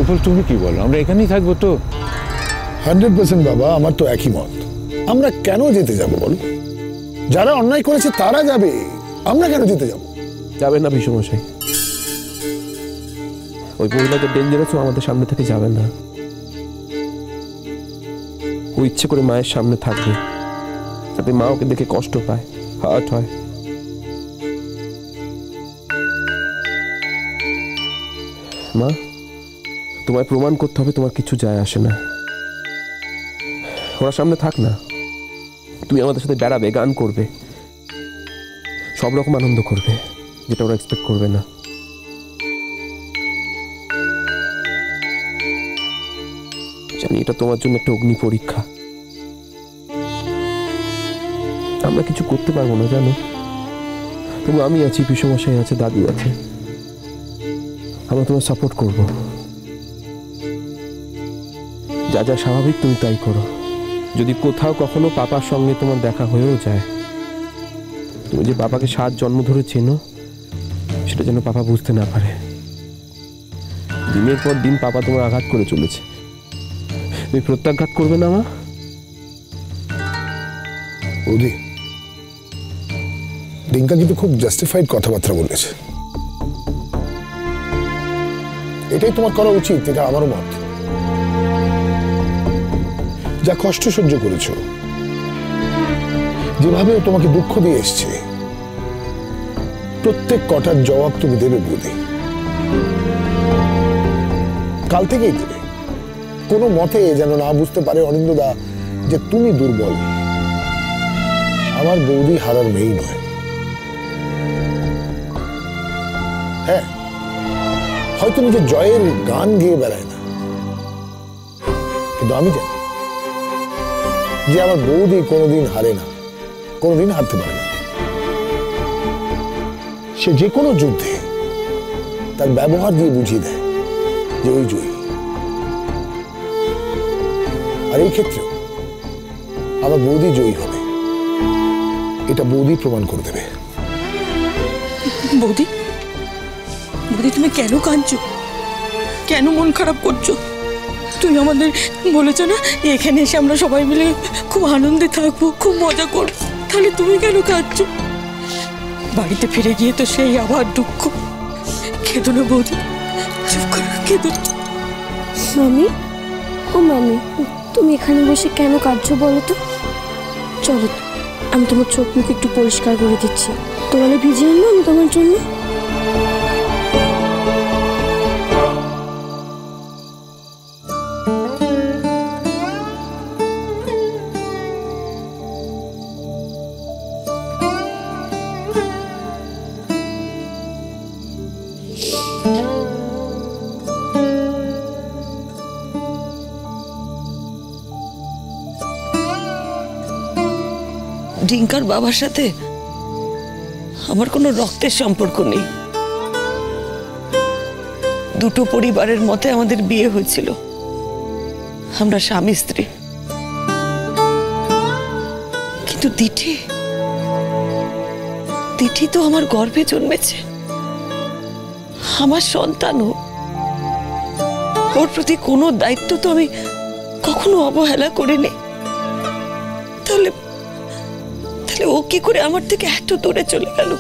উপল তুমি কি বলো, আমরা এখানেই থাকবো তো? 100% বাবা, আমার তো একই মত। আমরা কেন যেতে যাব বলো? যারা অন্যায় করেছে তারা যাবে, আমরা কেন যেতে যাব? যাবেন না বিশ্বমশাই, ওই মহিলা তো ডেঞ্জারাস, আমাদের সামনে থেকে যাবেন না। ও ইচ্ছে করে মায়ের সামনে থাকবে, যাতে মা ওকে দেখে কষ্ট পায়, হার্ট হয়। মা, তোমায় প্রমাণ করতে হবে তোমার কিছু যায় আসে না। ওরা সামনে থাক না, তুমি আমাদের সাথে বেড়াবে, গান করবে, সব রকম আনন্দ করবে, যেটা ওরা এক্সপেক্ট করবে না। জানি এটা তোমার জন্য একটা অগ্নি পরীক্ষা। আমরা কিছু করতে পারবো না জানো, তবু আমি আছি, পিসমশাই আছে, দাদু আছে, আমরা তোমার সাপোর্ট করব। যা যা স্বাভাবিক তুমি তাই করো। যদি কোথাও কখনো পাপার সঙ্গে তোমার দেখা হয়েও যায়, তুমি যে বাবাকে 7 জন্ম ধরে চেনো, সেটা যেন পাপা বুঝতে না পারে। দিনের পর দিন পাপা তোমার আঘাত করে চলেছে, তুমি প্রত্যাঘাত করবে না মা? বৌদি, ডিঙ্কা কিন্তু খুব জাস্টিফাইড কথাবার্তা বলেছে। এটাই তোমার করা উচিত, এটা আমারও মত। যা কষ্ট সহ্য করেছ, যেভাবে তোমাকে দুঃখ দিয়ে এসছে, প্রত্যেক কটার জবাব তুমি দেবে বৌদি, কাল থেকেই দেবে। কোনো মতে যেন না বুঝতে পারে অনিন্দদা যে তুমি দুর্বল। আমার বৌদি হারার মেয়েই নয়। হ্যাঁ, হয়তো নিজে জয়ের গান গেয়ে বেড়ায় না, কিন্তু আমি জানি যে আমার বৌদি কোনোদিন হারে না, কোনোদিন হারতে পারে না। সে যে কোনো যুদ্ধে তার ব্যবহার দিয়ে বুঝিয়ে দেয় যে ওই জয়ী। আর এই ক্ষেত্রেও আমার বৌদি জয়ী হবে, এটা বৌদি প্রমাণ করে দেবে। বৌদি, বৌদি তুমি কেন কাঁদছো, কেন মন খারাপ করছো? তুই আমাদের বলেছ না এখানে এসে আমরা সবাই মিলে খুব আনন্দে থাকবো, খুব মজা করবো, তাহলে তুমি কেন কাঁদছো? বাড়িতে ফিরে গিয়ে তো সেই আবার দুঃখ। কেঁদো না বৌদি, চুপ করো, কেঁদো। মামি, ও মামি, তুমি এখানে বসে কেন কাঁদছো বলো তো? চলো, আমি তোমার চোখ মুখ একটু পরিষ্কার করে দিচ্ছি। তোয়ালে ভিজিয়ে আনবো আমি তোমার জন্য? ডিঙ্কার বাবার সাথে আমার কোনো রক্তের সম্পর্ক নেই। দুটো পরিবারের মতে আমাদের বিয়ে হয়েছিল, আমরা স্বামী স্ত্রী। কিন্তু দিঠি তো আমার গর্ভে জন্মেছে, আমার সন্তানও। ওর প্রতি কোনো দায়িত্ব তো আমি কখনো অবহেলা করিনি। তাহলে ও কি করে আমার থেকে এত দূরে চলে গেল?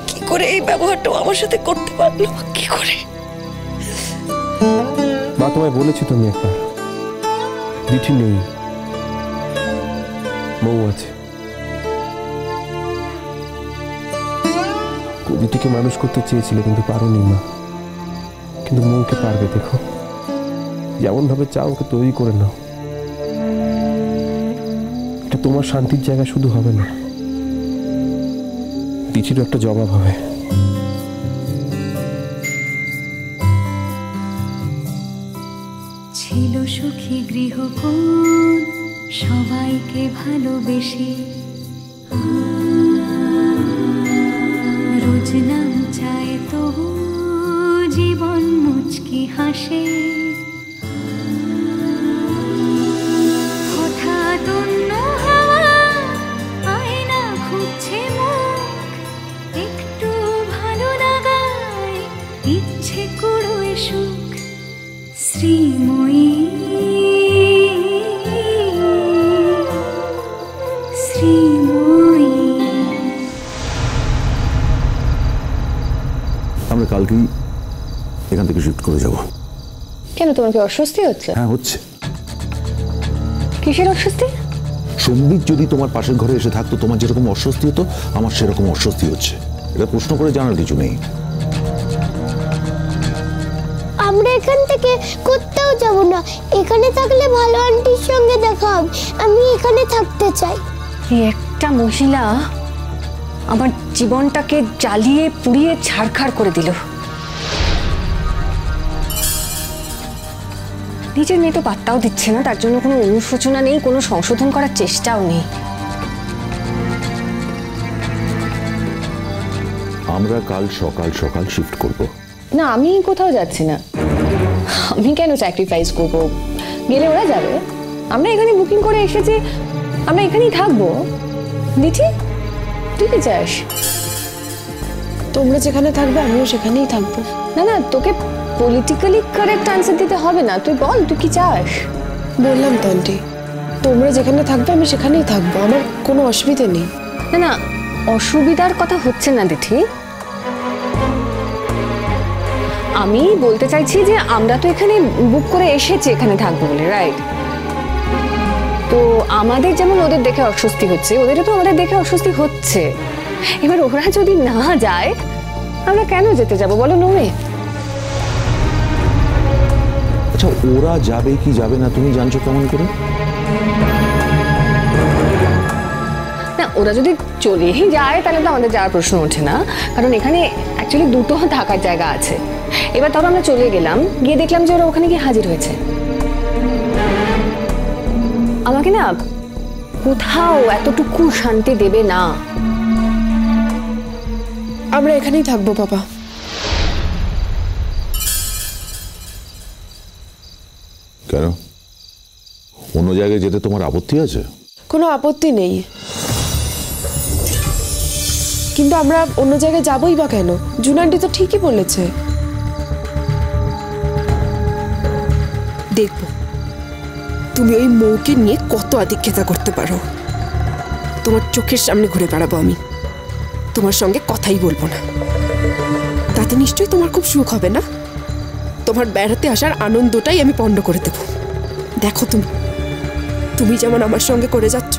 কি করে এই ব্যবহারটা আমার সাথে করতে পারলো? কি করে? মা, তোমায় বলেছি তুমি একবার, দিঠি নেই, মৌ আছে। দিঠিকে মানুষ করতে চেয়েছিলে কিন্তু পারোনি মা, কিন্তু মৌকে পারবে। দেখো, যেমন ভাবে চাও ওকে তৈরি করে নাও। এটা তোমার শান্তির জায়গা শুধু হবে না, দিঠিরও একটা জবাব হবে। ছিল সুখী গৃহকোণ, সবাইকে ভালোবেসে, রোজ নাম চায় তো জীবন মুচকি হাসে। হঠাৎ অন্য হাওয়া আয়না খুঁজছে মুখ, আমরা কালকেই এখান থেকে শিফট করে যাব। কেন, তোমার কি অস্বস্তি হচ্ছে? হ্যাঁ হচ্ছে। কিসের অস্বস্তি? সম্বিত যদি তোমার পাশের ঘরে এসে থাকতো তোমার যেরকম অস্বস্তি হতো আমার সেরকম অস্বস্তি হচ্ছে। এটা প্রশ্ন করে জানার কিছু নেই। আমরা এখান থেকে কোথাও যাব না, এখানে থাকলে ভালো আন্টির সঙ্গে দেখা হবে। আমি এখানে থাকতে চাই। একটা মহিলা আমার জীবনটাকে জ্বালিয়ে পুড়িয়ে ছারখাড় করে দিল। নিজের মেয়ে তো পাত্তাও দিচ্ছে না, তার জন্য কোনো অনুশোচনা নেই, কোনো সংশোধন করার চেষ্টাও নেই। আমরা কাল সকাল সকাল শিফট করব। না, আমি কোথাও যাচ্ছি না। আমি কেন স্যাক্রিফাইস করব? গেলে ওরা যাবে। আমরা এখানে বুকিং করে এসেছি, আমরা এখানেই থাকবো। দিঠি, তুই কি চাস? তোমরা যেখানে থাকবে আমিও সেখানেই থাকবো। না না, তোকে পলিটিক্যালি কারেক্ট আনসার দিতে হবে না। তুই বল, তুই কি চাস? বললাম তো আন্টি, তোমরা যেখানে থাকবে আমি সেখানেই থাকবো, আমার কোনো অসুবিধা নেই। না না, অসুবিধার কথা হচ্ছে না দিঠি। আমি বলতে চাইছি যে আমরা তো এখানে বুক করে এসেছি এখানে থাকবো বলে, রাইট? তো আমাদের যেমন ওদের দেখে অস্বস্তি হচ্ছে, ওদেরও তো আমাদের দেখে অস্বস্তি হচ্ছে। এবার ওরা যদি না যায়, আমরা কেন যেতে যাবো বলো নোমে? আচ্ছা, ওরা যাবে কি যাবে না তুমি জানছো কেমন করে? না, ওরা যদি চলেই যায় তাহলে তো আমাদের যাওয়ার প্রশ্ন ওঠে না, কারণ এখানে অ্যাকচুয়ালি দুটো থাকার জায়গা আছে। এবার ধরো আমরা চলে গেলাম, গিয়ে দেখলাম যে ওরা ওখানে গিয়ে হাজির হয়েছে। আমাকে না কোথাও এতটুকু শান্তি দেবে না। আমরা এখানেই থাকবো বাবা। কেন, অন্য জায়গায় যেতে তোমার আপত্তি আছে? কোনো আপত্তি নেই, কিন্তু আমরা অন্য জায়গায় যাবোই বা কেন? জুনান্টি তো ঠিকই বলেছে। দেখবো তুমি ওই মৌকে নিয়ে কত আদিক্ষেতা করতে পারো। তোমার চোখের সামনে ঘুরে বেড়াবো আমি, তোমার সঙ্গে কথাই বলবো না। তাতে নিশ্চয়ই তোমার খুব সুখ হবে না? তোমার বেড়াতে আসার আনন্দটাই আমি পণ্ড করে দেব। দেখো তুমি যেমন আমার সঙ্গে করে যাচ্ছ,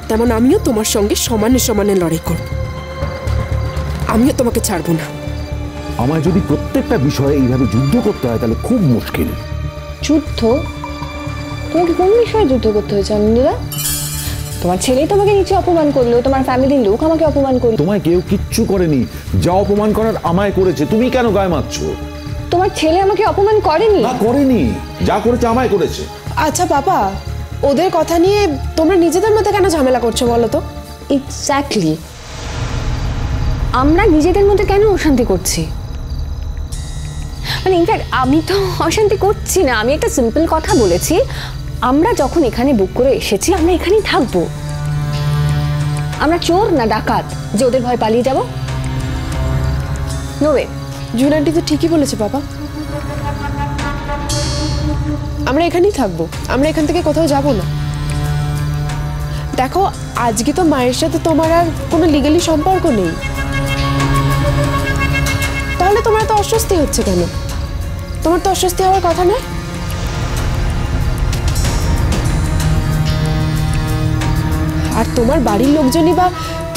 তেমন আমিও তোমার সঙ্গে সমানে সমানে লড়াই করব। আমিও তোমাকে ছাড়বো না। আমায় যদি প্রত্যেকটা বিষয়ে এইভাবে যুদ্ধ করতে হয় তাহলে খুব মুশকিল। যুদ্ধ? তোমাকে কোন বিষয়ে যুদ্ধ করতে হয়েছে আনন্দদা? তোমার ছেলেই তোমাকে নিচে অপমান করলো, তোমার ফ্যামিলির লোক আমাকে অপমান করলো। তোমায় কেউ কিচ্ছু করেনি, যা অপমান করার আমায় করেছে। তুমি কেন গায়ে মারছো? তোমার ছেলে আমাকে অপমান করেনি। না, করেনি, যা করেছে আমায় করেছে। আচ্ছা বাবা, ওদের কথা নিয়ে তোমরা নিজেদের মধ্যে কেন ঝামেলা করছো বলো তো? এক্স্যাক্টলি, আমরা নিজেদের মধ্যে কেন অশান্তি করছি? মানে ইনফ্যাক্ট আমি তো অশান্তি করছি না, আমি একটা সিম্পল কথা বলেছি। আমরা যখন এখানে বুক করে এসেছি আমরা এখানেই থাকবো। আমরা চোর না ডাকাত যে ওদের ভয় পালিয়ে যাব? No way. জুনান্টি তো ঠিকই বলেছে বাবা, আমরা এখানেই থাকবো, আমরা এখান থেকে কোথাও যাব না। দেখো, আজকে তো মায়ের সাথে তোমার আর কোনো লিগালি সম্পর্ক নেই, তাহলে তোমার তো অস্বস্তি হচ্ছে কেন? তোমার তো অস্বস্তি হওয়ার কথা নয়। আর তোমার বাড়ির লোকজনই বা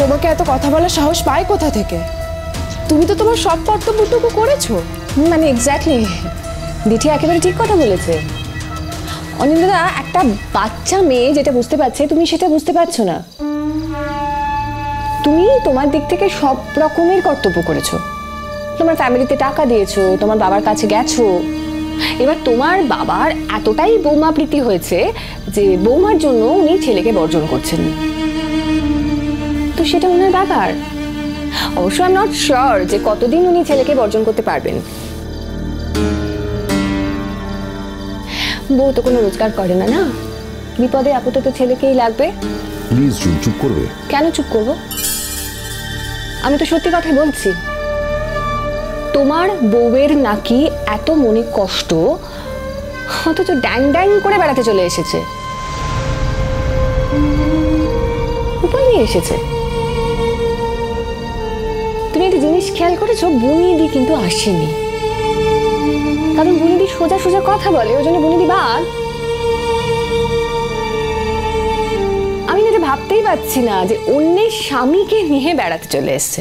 তোমাকে এত কথা বলার সাহস পায় কোথা থেকে? তুমি তো তোমার সব কর্তব্যটুকু করেছো। মানে এক্স্যাক্টলি, দিঠি একেবারে ঠিক কথা বলেছে। অনিন্দা, একটা বাচ্চা মেয়ে যেটা বুঝতে পারছে তুমি সেটা বুঝতে পারছো না। তুমি তোমার দিক থেকে সব রকমের কর্তব্য করেছো, তোমার ফ্যামিলিতে টাকা দিয়েছো, তোমার বাবার কাছে গেছো। এবার তোমার বাবার এতটাই বৌমা প্রীতি হয়েছে যে বৌমার জন্য উনি ছেলেকে বর্জন করছেন, তো সেটা ওনার ব্যাপার। অবশ্য আই এম নট শিওর যে কতদিন উনি ছেলেকে বর্জন করতে পারবেন। বউ তো কোনো রোজগার করে না, না বিপদে আপদে তো ছেলেকেই লাগবে। প্লিজ চুপ করবে। কেন চুপ করব? আমি তো সত্যি কথা বলছি। তোমার বউয়ের নাকি এত মনে কষ্ট, অথচ ড্যাং ড্যাং করে বেড়াতে চলে এসেছে, উপায় নিয়ে এসেছে। তুমি একটা জিনিস খেয়াল করেছো, বুনিদি কিন্তু আসেনি, কারণ বুনিদি সোজা সোজা কথা বলে, ওই জন্য বুনিদি বাদ। আমি না এটা ভাবতেই পারছি না যে অন্যের স্বামীকে নিয়ে বেড়াতে চলে এসছে।